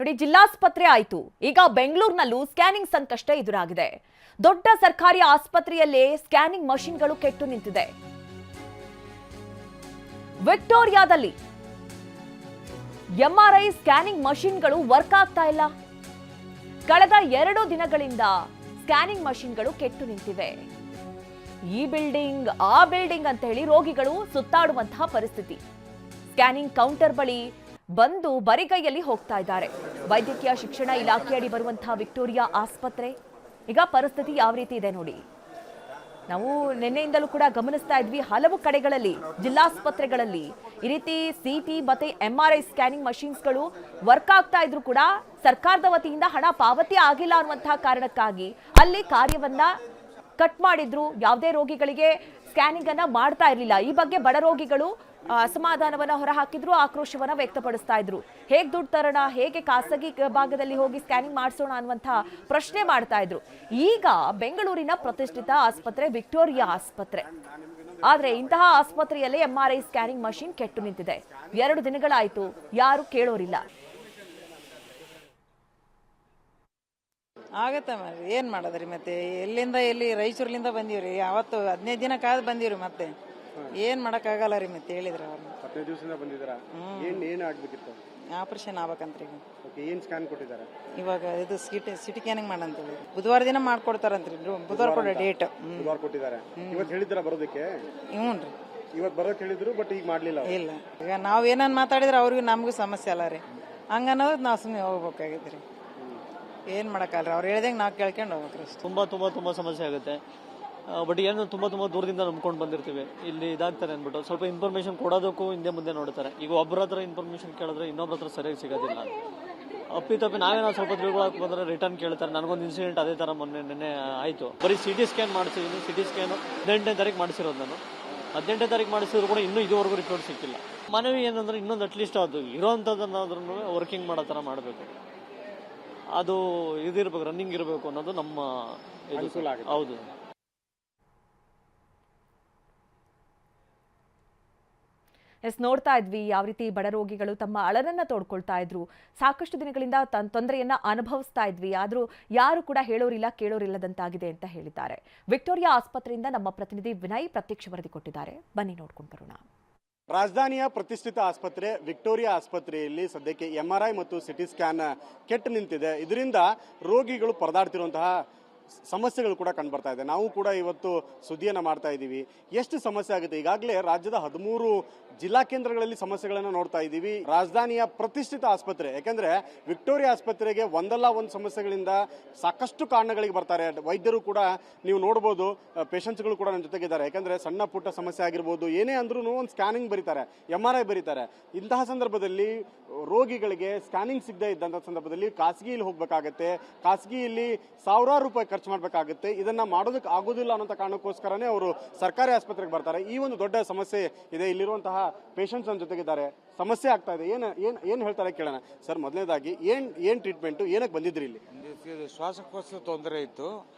ನೋಡಿ, ಜಿಲ್ಲಾಸ್ಪತ್ರೆ ಆಯ್ತು, ಈಗ ಬೆಂಗಳೂರಿನಲ್ಲೂ ಸ್ಕ್ಯಾನಿಂಗ್ ಸಂಕಷ್ಟ ಎದುರಾಗಿದೆ. ದೊಡ್ಡ ಸರ್ಕಾರಿ ಆಸ್ಪತ್ರೆಯಲ್ಲೇ ಸ್ಕ್ಯಾನಿಂಗ್ ಮಷಿನ್ಗಳು ಕೆಟ್ಟು ನಿಂತಿದೆ. ವಿಕ್ಟೋರಿಯಾದಲ್ಲಿ ಎಂಆರ್ಐ ಸ್ಕ್ಯಾನಿಂಗ್ ಮಷಿನ್ಗಳು ವರ್ಕ್ ಆಗ್ತಾ ಇಲ್ಲ. ಕಳೆದ 2 ದಿನಗಳಿಂದ ಸ್ಕ್ಯಾನಿಂಗ್ ಮಷಿನ್ಗಳು ಕೆಟ್ಟು ನಿಂತಿವೆ. ಈ ಬಿಲ್ಡಿಂಗ್ ಆ ಬಿಲ್ಡಿಂಗ್ ಅಂತ ಹೇಳಿ ರೋಗಿಗಳು ಸುತ್ತಾಡುವಂತಹ ಪರಿಸ್ಥಿತಿ. ಸ್ಕ್ಯಾನಿಂಗ್ ಕೌಂಟರ್ ಬಳಿ ಬಂದು ಬರಿಗೈಯಲ್ಲಿ ಹೋಗ್ತಾ ಇದ್ದಾರೆ. ವೈದ್ಯಕೀಯ ಶಿಕ್ಷಣ ಇಲಾಖೆಯಡಿ ಬರುವಂತಹ ವಿಕ್ಟೋರಿಯಾ ಆಸ್ಪತ್ರೆ ಈಗ ಪರಿಸ್ಥಿತಿ ಯಾವ ರೀತಿ ಇದೆ ನೋಡಿ. ನಾವು ನಿನ್ನೆಯಿಂದಲೂ ಕೂಡ ಗಮನಿಸ್ತಾ ಇದ್ವಿ, ಹಲವು ಕಡೆಗಳಲ್ಲಿ ಜಿಲ್ಲಾಸ್ಪತ್ರೆಗಳಲ್ಲಿ ಈ ರೀತಿ ಸಿಟಿ ಮತ್ತೆ ಎಂಆರ್ಐ ಸ್ಕ್ಯಾನಿಂಗ್ ಮಷಿನ್ಸ್ಗಳು ವರ್ಕ್ ಆಗ್ತಾ ಇದ್ರು ಕೂಡ ಸರ್ಕಾರದ ವತಿಯಿಂದ ಹಣ ಪಾವತಿ ಆಗಿಲ್ಲ ಅನ್ನುವಂತಹ ಕಾರಣಕ್ಕಾಗಿ ಅಲ್ಲಿ ಕಾರ್ಯವನ್ನ ಕಟ್ ಮಾಡಿದ್ರು. ಯಾವುದೇ ರೋಗಿಗಳಿಗೆ ಸ್ಕ್ಯಾನಿಂಗ್ ಅನ್ನ ಮಾಡ್ತಾ ಇರಲಿಲ್ಲ. ಈ ಬಗ್ಗೆ ಬಡ ರೋಗಿಗಳು ಅಸಮಾಧಾನವನ್ನ ಹೊರಹಾಕಿದ್ರು, ಆಕ್ರೋಶವನ್ನ ವ್ಯಕ್ತಪಡಿಸ್ತಾ ಇದ್ರು. ಹೇಗೆ ದುಡ್ಡು ತರೋಣ, ಹೇಗೆ ಖಾಸಗಿ ಭಾಗದಲ್ಲಿ ಹೋಗಿ ಸ್ಕ್ಯಾನಿಂಗ್ ಮಾಡಿಸೋಣ ಅನ್ನುವಂತಹ ಪ್ರಶ್ನೆ ಮಾಡ್ತಾ ಇದ್ರು. ಈಗ ಬೆಂಗಳೂರಿನ ಪ್ರತಿಷ್ಠಿತ ಆಸ್ಪತ್ರೆ ವಿಕ್ಟೋರಿಯಾ ಆಸ್ಪತ್ರೆ. ಆದ್ರೆ ಇಂತಹ ಆಸ್ಪತ್ರೆಯಲ್ಲೇ ಎಂಆರ್ಐ ಸ್ಕ್ಯಾನಿಂಗ್ ಮಷಿನ್ ಕೆಟ್ಟು ನಿಂತಿದೆ. 2 ದಿನಗಳಾಯ್ತು, ಯಾರು ಕೇಳೋರಿಲ್ಲ. ಆಗತ್ತೆ ಮಾರಿ, ಏನ್ ಮಾಡೋದ್ರಿ ಮತ್ತೆ ಎಲ್ಲಿಂದ ಎಲ್ಲಿ ರಾಯಚೂರ್ಲಿಂದ ಬಂದೀವ್ರಿ. ಅವತ್ತು 15 ದಿನ ಕಾದ್ ಬಂದೀವ್ರಿ. ಮತ್ತೆ ಏನ್ ಮಾಡಕ್ ಆಗಲ್ಲ ರೀ. ಮತ್ತೆ ಹೇಳಿದ್ರ ಅವ್ರು 15 ದಿವಸದಿಂದ ಬಂದಿದ್ದೀರಾ. ಏನ್ ಆಗ್ಬೇಕಿತ್ತು? ಆಪರೇಷನ್ ಆಗ್ಬೇಕಂತ್ರಿ. ಏನ್ ಸ್ಕ್ಯಾನ್ ಕೊಟ್ಟಿದ್ದಾರೆ ಇವಾಗ? ಇದು ಸಿಟಿ ಸ್ಕ್ಯಾನಿಂಗ್ ಮಾಡಂತೇಳಿ ಬುಧವಾರ ದಿನ ಮಾಡ್ಕೊಡ್ತಾರಂತ್ರಿ. ಬುಧವಾರ ಕೊಡ ಡೇಟ್ ಬುಧವಾರ ಕೊಟ್ಟಿದ್ದಾರೆ. ಇವತ್ತು ಹೇಳಿದ್ರ ಬರೋದಕ್ಕೆ? ಹ್ಞೂನ್ರಿ, ಇವತ್ತು ಬರೋಕ್ ಹೇಳಿದ್ರು, ಬಟ್ ಈಗ ಮಾಡ್ಲಿಲ್ಲ. ಇಲ್ಲ, ಈಗ ನಾವ್ ಏನನ್ ಮಾತಾಡಿದ್ರೆ ಅವ್ರಿಗೂ ನಮಗೂ ಸಮಸ್ಯೆ ಅಲ್ಲ ರೀ. ಹಂಗನ್ನೋದು ನಾವು ಸುಮ್ಮನೆ ಹೋಗ್ಬೇಕಾಗಿದ್ರಿ. ಏನ್ ಮಾಡಕ್ಕಲ್ರಿ, ಅವ್ರು ಹೇಳ್ದಂಗೆ ನಾವು ಕೇಳ್ಕೊಂಡು ಹೋಗ್ಬೇಕ್ರಿ. ತುಂಬಾ ಸಮಸ್ಯೆ ಆಗುತ್ತೆ. ಬಟ್ ಏನು ತುಂಬಾ ದೂರದಿಂದ ನಂಬ್ಕೊಂಡು ಬಂದಿರ್ತೀವಿ, ಇಲ್ಲಿ ಇದಾಗ್ತಾರೆ ಅಂದ್ಬಿಟ್ಟು ಸ್ವಲ್ಪ ಇನ್ಫಾರ್ಮೇಶನ್ ಕೊಡೋದಕ್ಕೂ ಹಿಂದೆ ಮುಂದೆ ನೋಡ್ತಾರೆ. ಈಗ ಒಬ್ಬರ ಹತ್ರ ಇನ್ಫಾರ್ಮೇಶನ್ ಕೇಳಿದ್ರೆ ಇನ್ನೊಬ್ಬರ ಹತ್ರ ಸರಿಯಾಗಿ ಸಿಗೋದಿಲ್ಲ. ಅಪ್ಪಿತಪ್ಪಿ ನಾವೇನೋ ಸ್ವಲ್ಪ ತಿಳ್ಕೊಳಕ್ಕೆ ಬಂದ್ರೆ ರಿಟರ್ನ್ ಕೇಳ್ತಾರೆ. ನನಗೊಂದು ಇನ್ಸಿಡೆಂಟ್ ಅದೇ ತರ ನಿನ್ನೆ ಆಯ್ತು. ಬರೀ ಸಿಟಿ ಸ್ಕ್ಯಾನ್ ಮಾಡಿಸಿದ್ದೀನಿ. ಸಿಟಿ ಸ್ಕ್ಯಾನ್ 18ನೇ ತಾರೀಕು ಮಾಡಿಸಿರೋದು ನಾನು. 18ನೇ ತಾರೀಕು ಮಾಡಿಸಿದ್ರು ಕೂಡ ಇನ್ನೂ ಇದುವರೆಗೂ ರಿಪೋರ್ಟ್ ಸಿಕ್ಕಿಲ್ಲ. ಮನವಿ ಏನಂದ್ರೆ ಇನ್ನೊಂದು ಅಟ್ಲೀಸ್ಟ್ ಅದು ಇರೋಂಥದ್ದನ್ನಾದ್ರೂ ವರ್ಕಿಂಗ್ ಮಾಡೋ ಥರ ಮಾಡಬೇಕು. ಅದು ಇದಿರ್ಬೇಕು, ರನ್ನಿಂಗ್ ಇರಬೇಕು ಅನ್ನೋದು ನಮ್ಮ ಹೌದು. ನೋಡ್ತಾ ಇದ್ವಿ ಯಾವ ರೀತಿ ಬಡ ರೋಗಿಗಳು ತಮ್ಮ ಅಳಲನ್ನ ತೋಡ್ಕೊಳ್ತಾ ಇದ್ರು. ಸಾಕಷ್ಟು ದಿನಗಳಿಂದ ತೊಂದರೆಯನ್ನ ಅನುಭವಿಸ್ತಾ ಇದ್ವಿ. ಆದ್ರೂ ಯಾರು ಕೂಡ ಹೇಳೋರಿಲ್ಲ, ಕೇಳೋರಿಲ್ಲದಂತಾಗಿದೆ ಅಂತ ಹೇಳಿದ್ದಾರೆ. ವಿಕ್ಟೋರಿಯಾ ಆಸ್ಪತ್ರೆಯಿಂದ ನಮ್ಮ ಪ್ರತಿನಿಧಿ ವಿನಯ್ ಪ್ರತ್ಯಕ್ಷ ವರದಿ ಕೊಟ್ಟಿದ್ದಾರೆ. ಬನ್ನಿ ನೋಡ್ಕೊಂಡು ಬರೋಣ. ರಾಜಧಾನಿಯ ಪ್ರತಿಷ್ಠಿತ ಆಸ್ಪತ್ರೆ ವಿಕ್ಟೋರಿಯಾ ಆಸ್ಪತ್ರೆಯಲ್ಲಿ ಸದ್ಯಕ್ಕೆ ಎಂಆರ್ಐ ಮತ್ತು ಸಿಟಿ ಸ್ಕ್ಯಾನ್ ಕೆಟ್ಟು ನಿಂತಿದೆ. ಇದರಿಂದ ರೋಗಿಗಳು ಪರದಾಡ್ತಿರುವಂತಹ ಸಮಸ್ಯೆಗಳು ಕೂಡ ಕಂಡು ಬರ್ತಾ ಇದೆ. ನಾವು ಕೂಡ ಇವತ್ತು ಸುದ್ದಿಯನ್ನು ಮಾಡ್ತಾ ಇದ್ದೀವಿ. ಎಷ್ಟು ಸಮಸ್ಯೆ ಆಗುತ್ತೆ. ಈಗಾಗಲೇ ರಾಜ್ಯದ 13 ಜಿಲ್ಲಾ ಕೇಂದ್ರಗಳಲ್ಲಿ ಸಮಸ್ಯೆಗಳನ್ನು ನೋಡ್ತಾ ಇದ್ದೀವಿ. ರಾಜಧಾನಿಯ ಪ್ರತಿಷ್ಠಿತ ಆಸ್ಪತ್ರೆ, ಯಾಕೆಂದ್ರೆ ವಿಕ್ಟೋರಿಯಾ ಆಸ್ಪತ್ರೆಗೆ ಒಂದಲ್ಲ ಒಂದು ಸಮಸ್ಯೆಗಳಿಂದ ಸಾಕಷ್ಟು ಕಾರಣಗಳಿಗೆ ಬರ್ತಾರೆ ವೈದ್ಯರು ಕೂಡ. ನೀವು ನೋಡ್ಬೋದು, ಪೇಷಂಟ್ಸ್ಗಳು ಕೂಡ ನನ್ನ ಜೊತೆಗಿದ್ದಾರೆ. ಯಾಕಂದ್ರೆ ಸಣ್ಣ ಪುಟ್ಟ ಸಮಸ್ಯೆ ಆಗಿರ್ಬೋದು, ಏನೇ ಅಂದ್ರೂ ಒಂದು ಸ್ಕ್ಯಾನಿಂಗ್ ಬರೀತಾರೆ, ಎಂಆರ್ಐ ಬರೀತಾರೆ. ಇಂತಹ ಸಂದರ್ಭದಲ್ಲಿ ರೋಗಿಗಳಿಗೆ ಸ್ಕ್ಯಾನಿಂಗ್ ಸಿಗದೆ ಇದ್ದಂಥ ಸಂದರ್ಭದಲ್ಲಿ ಖಾಸಗಿಯಲ್ಲಿ ಹೋಗ್ಬೇಕಾಗತ್ತೆ. ಖಾಸಗಿಯಲ್ಲಿ ಸಾವಿರಾರು ರೂಪಾಯಿ ಖರ್ಚು ಮಾಡಬೇಕಾಗುತ್ತೆ. ಇದನ್ನ ಮಾಡೋದಕ್ಕೆ ಆಗೋದಿಲ್ಲ ಅನ್ನೋ ಕಾರಣಕ್ಕೋಸ್ಕರನೇ ಅವರು ಸರ್ಕಾರಿ ಆಸ್ಪತ್ರೆಗೆ ಬರ್ತಾರೆ. ಈ ಒಂದು ದೊಡ್ಡ ಸಮಸ್ಯೆ ಇದೆ. ಇಲ್ಲಿರುವಂತಹ ಪೇಷಂಟ್ಸ್ ನನ್ನ ಜೊತೆಗಿದ್ದಾರೆ. ಸಮಸ್ಯೆ ಆಗ್ತಾ ಇದೆ. ಏನ್ ಹೇಳ್ತಾರೆ ಕೇಳೋಣ. ಸರ್, ಮೊದಲನೇದಾಗಿ ಏನ್ ಟ್ರೀಟ್ಮೆಂಟ್, ಏನಕ್ಕೆ ಬಂದಿದ್ರಿ ಇಲ್ಲಿ? ಶ್ವಾಸಕೋಶ ತೊಂದರೆ ಇತ್ತು,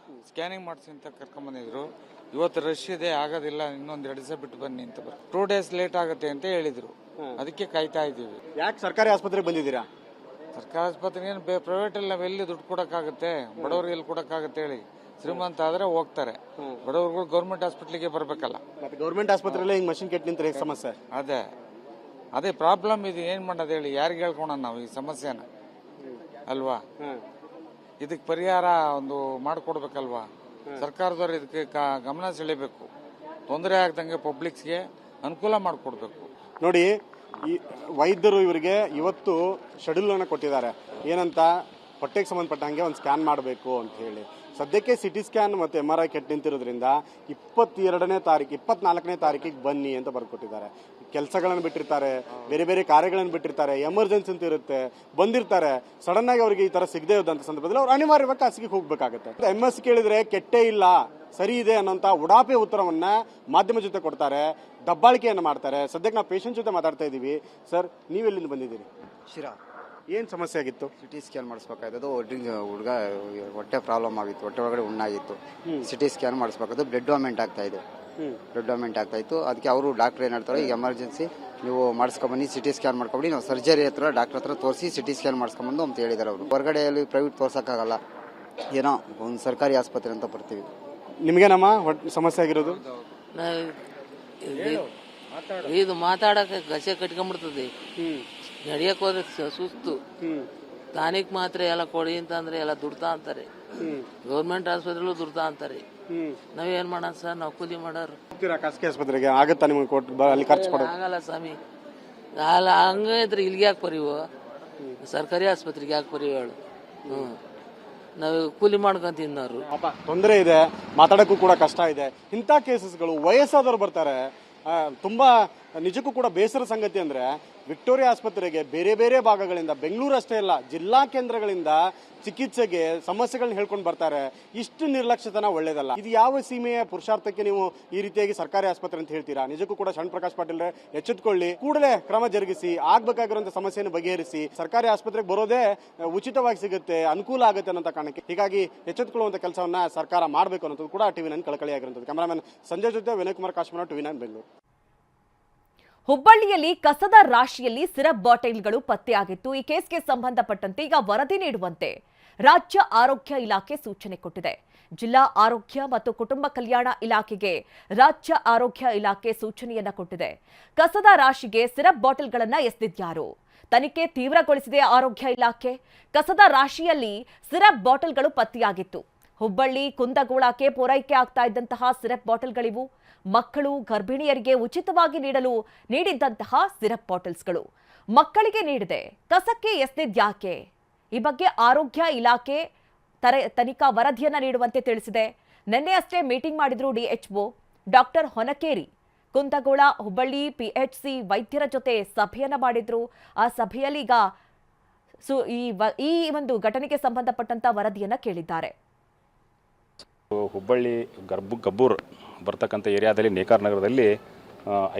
ಸ್ಕ್ಯಾನಿಂಗ್ ಮಾಡಿಸಿ ಅಂತ ಕರ್ಕೊಂಡ್ ಬಂದಿದ್ರು. ಇವತ್ತು ರಶ್ ಇದೆ, ಆಗೋದಿಲ್ಲ, ಇನ್ನೊಂದ್ 2 ದಿವಸ ಬಿಟ್ಟು ಬನ್ನಿ ಅಂತ. 2 ಡೇಸ್ ಲೇಟ್ ಆಗುತ್ತೆ ಅಂತ ಹೇಳಿದ್ರು. ಅದಕ್ಕೆ ಕಾಯ್ತಾ ಇದ್ದೀವಿ. ಯಾಕೆ ಸರ್ಕಾರಿ ಆಸ್ಪತ್ರೆಗೆ ಬಂದಿದ್ದೀರಾ? ಸರ್ಕಾರಿ ಆಸ್ಪತ್ರೆ ಏನು ಪ್ರೈವೇಟ್ ಅಲ್ಲಿ ನಾವ್ ಎಲ್ಲಿ ದುಡ್ಡು ಕೊಡಕ್ಕಾಗತ್ತೆ? ಬಡವ್ರಿಗೆ ಎಲ್ಲಿ ಕೊಡಕ್ಕಾಗತ್ತೆ ಹೇಳಿ? ಶ್ರೀಮಂತ ಆದ್ರೆ ಹೋಗ್ತಾರೆ, ಬಡವ್ರುಗಳು ಗೌರ್ಮೆಂಟ್ ಹಾಸ್ಪಿಟ್ಲಿಗೆ ಬರ್ಬೇಕಲ್ಲ. ಮತ್ತೆ ಗೌರ್ಮೆಂಟ್ ಆಸ್ಪತ್ರೆಯಲ್ಲಿ ಹಿಂಗ್ ಮಷಿನ್ ಕೆಟ್ಟು ನಿಂತ್ರೆ ಸಮಸ್ಯೆ ಅದೇ ಪ್ರಾಬ್ಲಮ್ ಇದು. ಏನ್ ಮಾಡೋದು ಹೇಳಿ? ಯಾರಿಗೆ ಹೇಳ್ಕೊಳ ನಾವು ಈ ಸಮಸ್ಯೆನ ಅಲ್ವಾ? ಇದಕ್ಕೆ ಪರಿಹಾರ ಒಂದು ಮಾಡ್ಕೊಡ್ಬೇಕಲ್ವಾ? ಸರ್ಕಾರದವ್ರು ಇದಕ್ಕೆ ಗಮನ ಸೆಳಿಬೇಕು. ತೊಂದರೆ ಆಗ್ದಂಗೆ ಪಬ್ಲಿಕ್ಸ್ಗೆ ಅನುಕೂಲ ಮಾಡಿಕೊಡ್ಬೇಕು. ನೋಡಿ, ಈ ವೈದ್ಯರು ಇವರಿಗೆ ಇವತ್ತು ಶೆಡ್ಯೂಲ್ ಅನ್ನು ಕೊಟ್ಟಿದ್ದಾರೆ. ಏನಂತ, ಹೊಟ್ಟೆಗೆ ಸಂಬಂಧಪಟ್ಟಂಗೆ ಒಂದು ಸ್ಕ್ಯಾನ್ ಮಾಡಬೇಕು ಅಂತ ಹೇಳಿ. ಸದ್ಯಕ್ಕೆ ಸಿಟಿ ಸ್ಕ್ಯಾನ್ ಮತ್ತು ಎಂಆರ್ಐ ಕೆಟ್ಟು ನಿಂತಿರೋದ್ರಿಂದ 22ನೇ ತಾರೀಕು 24ನೇ ತಾರೀಕಿಗೆ ಬನ್ನಿ ಅಂತ ಬರ್ಕೊಟ್ಟಿದ್ದಾರೆ. ಕೆಲಸಗಳನ್ನು ಬಿಟ್ಟಿರ್ತಾರೆ, ಬೇರೆ ಬೇರೆ ಕಾರ್ಯಗಳನ್ನು ಬಿಟ್ಟಿರ್ತಾರೆ, ಎಮರ್ಜೆನ್ಸಿ ಅಂತ ಇರುತ್ತೆ, ಬಂದಿರ್ತಾರೆ. ಸಡನ್ ಆಗಿ ಅವರಿಗೆ ಈ ತರ ಸಿಗದೇ ಇದ್ದಂಥ ಸಂದರ್ಭದಲ್ಲಿ ಅವ್ರು ಅನಿವಾರ್ಯವಾಗಿ ಖಾಸಗಿಗೆ ಹೋಗ್ಬೇಕಾಗತ್ತೆ. MS ಕೇಳಿದ್ರೆ ಕೆಟ್ಟೇ ಇಲ್ಲ, ಸರಿ ಇದೆ ಅನ್ನೋಂಥ ಉಡಾಪೆ ಉತ್ತರವನ್ನ ಮಾಧ್ಯಮ ಜೊತೆ ಕೊಡ್ತಾರೆ, ದಬ್ಬಾಳಿಕೆಯನ್ನು ಮಾಡ್ತಾರೆ. ಸದ್ಯಕ್ಕೆ ನಾವು ಪೇಷಂಟ್ ಜೊತೆ ಮಾತಾಡ್ತಾ ಇದ್ದೀವಿ. ಸರ್, ನೀವೆಲ್ಲಿಂದ ಬಂದಿದ್ದೀರಿ? ಶಿರಾ. ಏನ್ ಸಮಸ್ಯೆ ಆಗಿತ್ತು? ಸಿಟಿ ಸ್ಕ್ಯಾನ್ ಮಾಡಿಸ್ಬೇಕಾಯ್ತು. ಹುಡುಗ ಹೊಟ್ಟೆ ಪ್ರಾಬ್ಲಮ್ ಆಗಿತ್ತು, ಹೊಟ್ಟೆ ಒಳಗಡೆ ಹುಣ್ಣಾಗಿತ್ತು. ಸಿಟಿ ಸ್ಕ್ಯಾನ್ ಮಾಡಿಸ್ಬೇಕಾಯ್ತು. ಬ್ಲಡ್ ವಾಮೆಂಟ್ ಆಗ್ತಾ ಇದೆ. ಬ್ಲಡ್ ಡೊನೇಟ್ ಆಗ್ತಾ ಇತ್ತು. ಅದಕ್ಕೆ ಅವರು ಡಾಕ್ಟರ್ ಏನು ಹೇಳ್ತಾರೆ, ಈಗ ಎಮರ್ಜೆನ್ಸಿ ನೀವು ಮಾಡಿಸ್ಕೊಂಬನ್ನಿ, ಸಿಟಿ ಸ್ಕ್ಯಾನ್ ಮಾಡ್ಕೊಂಬಿಡಿ, ನಾವು ಸರ್ಜರಿ ಹತ್ರ ಡಾಕ್ಟರ್ ಹತ್ರ ತೋರಿಸಿ ಸಿಟಿ ಸ್ಕ್ಯಾನ್ ಮಾಡಿಸ್ಕೊಂಬಂದು ಅಂತ ಹೇಳಿದ್ದಾರೆ ಅವರು. ಹೊರಗಡೆಯಲ್ಲಿ ಪ್ರೈವೇಟ್ ತೋರ್ಸೋಕ್ಕಾಗಲ್ಲ, ಏನೋ ಒಂದು ಸರ್ಕಾರಿ ಆಸ್ಪತ್ರೆ ಅಂತ ಬರ್ತೀವಿ. ನಿಮಗೇನಮ್ಮ ಸಮಸ್ಯೆ ಆಗಿರೋದು? ಇದು ಮಾತಾಡಕ್ಕೆ ಗಸೆ ಕಟ್ಕೊಂಡ್ಬಿಡ್ತದೆ, ನಡಿಯಕ್ ಹೋದ್ರೆ ಸುಸ್ತು. ಟಾನಿಕ್ ಮಾತ್ರೆ ಎಲ್ಲ ಕೊಡಿ ಅಂತಂದ್ರೆ ಎಲ್ಲ ದುಡ್ತಾ ಅಂತಾರೆ, ಗೌರ್ಮೆಂಟ್ ಆಸ್ಪತ್ರೆಲ್ಲೂ ದುಡ್ತಾ ಅಂತಾರೆ. ನಾವೇನ್ ಮಾಡೋಣ ಸರ್, ನಾವು ಕೂಲಿ ಮಾಡೋರು. ಖಾಸಗಿ ಆಸ್ಪತ್ರೆಗೆ ಆಗುತ್ತಾ ನಿಮಗೆ ಕೊಟ್ಟು ಅಲ್ಲಿ ಖರ್ಚು ಕೊಡೋದು? ಆಗಲ್ಲ ಸ್ವಾಮಿ, ಅಲ್ಲ ಹಂಗಿದ್ರೆ ಇಲ್ಲಿಗೆ ಯಾಕೆ ಬರೀವು, ಸರ್ಕಾರಿ ಆಸ್ಪತ್ರೆಗೆ ಯಾಕೆ ಬರೀವು ಹೇಳು. ನಾವು ಕೂಲಿ ಮಾಡ್ಕೊಂತ ತಿನ್ನೋರು. ತೊಂದರೆ ಇದೆ, ಮಾತಾಡೋಕ್ಕೂ ಕೂಡ ಕಷ್ಟ ಇದೆ. ಇಂಥ ಕೇಸಸ್ಗಳು ವಯಸ್ಸಾದವರು ಬರ್ತಾರೆ. ತುಂಬಾ ನಿಜಕ್ಕೂ ಕೂಡ ಬೇಸರ ಸಂಗತಿ ಅಂದ್ರೆ ವಿಕ್ಟೋರಿಯಾ ಆಸ್ಪತ್ರೆಗೆ ಬೇರೆ ಬೇರೆ ಭಾಗಗಳಿಂದ, ಬೆಂಗಳೂರು ಅಷ್ಟೇ ಅಲ್ಲ ಜಿಲ್ಲಾ ಕೇಂದ್ರಗಳಿಂದ ಚಿಕಿತ್ಸೆಗೆ ಸಮಸ್ಯೆಗಳನ್ನ ಹೇಳ್ಕೊಂಡು ಬರ್ತಾರೆ. ಇಷ್ಟು ನಿರ್ಲಕ್ಷ್ಯತನ ಒಳ್ಳೇದಲ್ಲ. ಇದು ಯಾವ ಸೀಮೆಯ ಪುರುಷಾರ್ಥಕ್ಕೆ ನೀವು ಈ ರೀತಿಯಾಗಿ ಸರ್ಕಾರಿ ಆಸ್ಪತ್ರೆ ಅಂತ ಹೇಳ್ತೀರಾ? ನಿಜಕ್ಕೂ ಕೂಡ ಶರಣ್ ಪ್ರಕಾಶ್ ಪಾಟೀಲ್ ಎಚ್ಚೆತ್ಕೊಳ್ಳಿ, ಕೂಡಲೇ ಕ್ರಮ ಜರುಗಿಸಿ, ಆಗ್ಬೇಕಾಗಿರುವಂತಹ ಸಮಸ್ಯೆಯನ್ನು ಬಗೆಹರಿಸಿ. ಸರ್ಕಾರಿ ಆಸ್ಪತ್ರೆಗೆ ಬರೋದೇ ಉಚಿತವಾಗಿ ಸಿಗುತ್ತೆ, ಅನುಕೂಲ ಆಗುತ್ತೆ ಅನ್ನೋ ಕಾರಣಕ್ಕೆ. ಹೀಗಾಗಿ ಎಚ್ಚೆತ್ಕೊಳ್ಳುವಂತ ಕೆಲಸವನ್ನ ಸರ್ಕಾರ ಮಾಡಬೇಕು ಅನ್ನೋದು ಕೂಡ ಟಿವಿ9 ಕಳಕಳಿಯಾಗಿರುತ್ತದೆ. ಕ್ಯಾಮರಾಮನ್ ಸಂಜಯ್ ಜೊತೆ ವಿನಯ್ ಕುಮಾರ್ ಕಾಶ್ಮೀರ, ಟಿವಿ9 ಬೆಂಗಳೂರು. ಹುಬ್ಬಳ್ಳಿಯಲ್ಲಿ ಕಸದ ರಾಶಿಯಲ್ಲಿ ಸಿರಪ್ ಬಾಟಲ್ಗಳು ಪತ್ತೆಯಾಗಿತ್ತು. ಈ ಕೇಸ್ಗೆ ಸಂಬಂಧಪಟ್ಟಂತೆ ಈಗ ವರದಿ ನೀಡುವಂತೆ ರಾಜ್ಯ ಆರೋಗ್ಯ ಇಲಾಖೆ ಸೂಚನೆ ಕೊಟ್ಟಿದೆ. ಜಿಲ್ಲಾ ಆರೋಗ್ಯ ಮತ್ತು ಕುಟುಂಬ ಕಲ್ಯಾಣ ಇಲಾಖೆಗೆ ರಾಜ್ಯ ಆರೋಗ್ಯ ಇಲಾಖೆ ಸೂಚನೆಯನ್ನ ಕೊಟ್ಟಿದೆ. ಕಸದ ರಾಶಿಗೆ ಸಿರಪ್ ಬಾಟಲ್ಗಳನ್ನ ಎಸೆದಿದ್ಯಾರು? ತನಿಖೆ ತೀವ್ರಗೊಳಿಸಿದೆ ಆರೋಗ್ಯ ಇಲಾಖೆ. ಕಸದ ರಾಶಿಯಲ್ಲಿ ಸಿರಪ್ ಬಾಟಲ್ಗಳು ಪತ್ತೆಯಾಗಿತ್ತು. ಹುಬ್ಬಳ್ಳಿ ಕುಂದಗೋಳಕ್ಕೆ ಪೂರೈಕೆ ಆಗ್ತಾ ಇದ್ದಂತಹ ಸಿರಪ್ ಬಾಟಲ್ಗಳಿವು. ಮಕ್ಕಳು, ಗರ್ಭಿಣಿಯರಿಗೆ ಉಚಿತವಾಗಿ ನೀಡಿದ್ದಂತಹ ಸಿರಪ್ ಬಾಟಲ್ಸ್ಗಳು ಮಕ್ಕಳಿಗೆ ನೀಡಿದೆ. ಕಸಕ್ಕೆ ಎಸೆದಿದ್ಯಾಕೆ? ಈ ಬಗ್ಗೆ ಆರೋಗ್ಯ ಇಲಾಖೆ ತನಿಖಾ ವರದಿಯನ್ನ ನೀಡುವಂತೆ ತಿಳಿಸಿದೆ. ನಿನ್ನೆ ಅಷ್ಟೇ ಮೀಟಿಂಗ್ ಮಾಡಿದ್ರು DHO doctor Honakeri. Kundagol, Hubballi PHC ವೈದ್ಯರ ಜೊತೆ ಸಭೆಯನ್ನ ಮಾಡಿದ್ರು. ಆ ಸಭೆಯಲ್ಲಿ ಈಗ ಈ ಒಂದು ಘಟನೆಗೆ ಸಂಬಂಧಪಟ್ಟಂತ ವರದಿಯನ್ನ ಕೇಳಿದ್ದಾರೆ. ಹುಬ್ಬಳ್ಳಿ ಗಬ್ಬೂರ್ ಬರ್ತಕ್ಕಂಥ ಏರಿಯಾದಲ್ಲಿ ನೇಕಾರ್ ನಗರದಲ್ಲಿ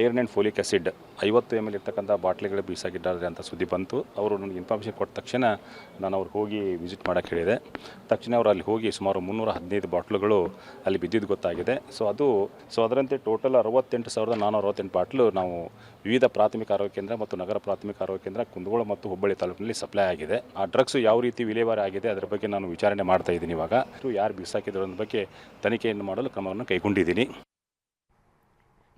iron and folic acid 50 ml ಇರ್ತಕ್ಕಂಥ ಬಾಟ್ಲಿಗಳು ಬೀಸಾಗಿದ್ದಾರೆ ಅಂತ ಸುದ್ದಿ ಬಂತು. ಅವರು ನನಗೆ ಇನ್ಫಾರ್ಮೇಷನ್ ಕೊಟ್ಟ ತಕ್ಷಣ ನಾನು ಅವ್ರಿಗೆ ಹೋಗಿ ವಿಸಿಟ್ ಮಾಡೋಕ್ಕೆ ಹೇಳಿದೆ. ತಕ್ಷಣ ಅವರು ಅಲ್ಲಿ ಹೋಗಿ ಸುಮಾರು 315 ಬಾಟ್ಲುಗಳು ಅಲ್ಲಿ ಬಿದ್ದಿದ್ದು ಗೊತ್ತಾಗಿದೆ. ಸೊ ಅದರಂತೆ ಟೋಟಲ್ 68,468 ಬಾಟ್ಲು ನಾವು ವಿವಿಧ ಪ್ರಾಥಮಿಕ ಆರೋಗ್ಯ ಕೇಂದ್ರ ಮತ್ತು ನಗರ ಪ್ರಾಥಮಿಕ ಆರೋಗ್ಯ ಕೇಂದ್ರ ಕುಂದಗೋಳ ಮತ್ತು ಹುಬ್ಬಳ್ಳಿ ತಾಲೂಕಿನಲ್ಲಿ ಸಪ್ಲೈ ಆಗಿದೆ. ಆ ಡ್ರಗ್ಸ್ ಯಾವ ರೀತಿ ವಿಲೇವಾರಿ ಆಗಿದೆ ಅದರ ಬಗ್ಗೆ ನಾನು ವಿಚಾರಣೆ ಮಾಡ್ತಾ ಇದ್ದೀನಿ. ಇವಾಗ ಯಾರು ಬೀಸಾಕಿದ್ರು ಅನ್ನೋ ಬಗ್ಗೆ ತನಿಖೆಯನ್ನು ಮಾಡಲು ಕ್ರಮವನ್ನು ಕೈಗೊಂಡಿದ್ದೀನಿ.